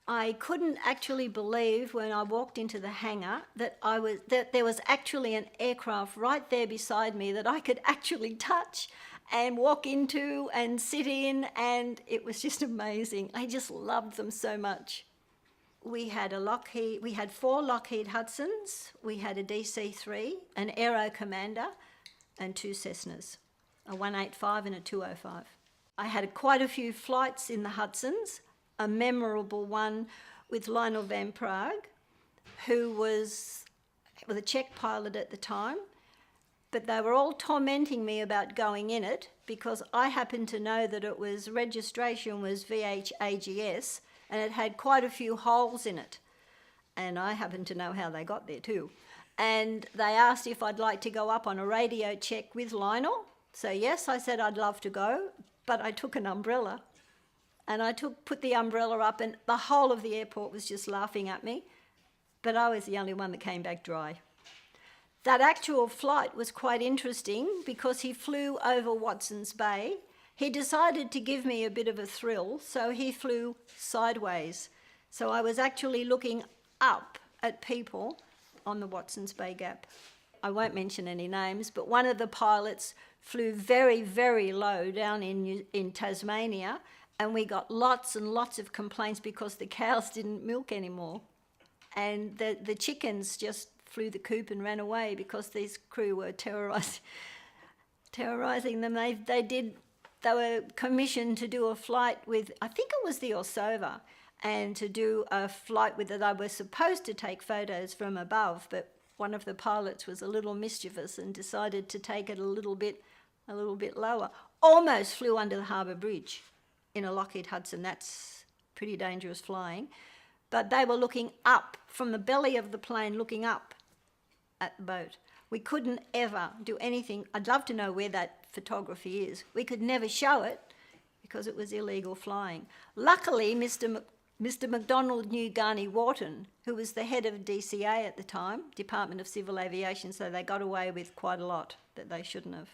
I couldn't actually believe when I walked into the hangar that there was actually an aircraft right there beside me that I could actually touch and walk into and sit in, and it was just amazing. I just loved them so much. We had 4 Lockheed Hudsons, we had a DC-3, an Aero Commander, and 2 Cessnas, a 185 and a 205. I had quite a few flights in the Hudsons, a memorable one with Lionel Van Prague, who was a Czech pilot at the time, but they were all tormenting me about going in it because I happened to know that registration was VHAGS and it had quite a few holes in it. And I happened to know how they got there too. And they asked if I'd like to go up on a radio check with Lionel. So yes, I said I'd love to go, but I took an umbrella. And I put the umbrella up and the whole of the airport was just laughing at me. But I was the only one that came back dry. That actual flight was quite interesting because he flew over Watson's Bay. He decided to give me a bit of a thrill, so he flew sideways. So I was actually looking up at people on the Watson's Bay Gap. I won't mention any names, but one of the pilots flew very, very low down in Tasmania, and we got lots and lots of complaints because the cows didn't milk anymore. And the chickens just flew the coop and ran away because these crew were terrorising them. They were commissioned to do a flight with, I think it was the Orsova, and to do a flight with it. They were supposed to take photos from above, but one of the pilots was a little mischievous and decided to take it a little bit lower. Almost flew under the harbour bridge in a Lockheed Hudson. That's pretty dangerous flying. But they were looking up, from the belly of the plane, looking up at the boat. We couldn't ever do anything. I'd love to know where that photography is. We could never show it because it was illegal flying. Luckily, Mr. MacDonald knew Garni Wharton, who was the head of DCA at the time, Department of Civil Aviation, so they got away with quite a lot that they shouldn't have.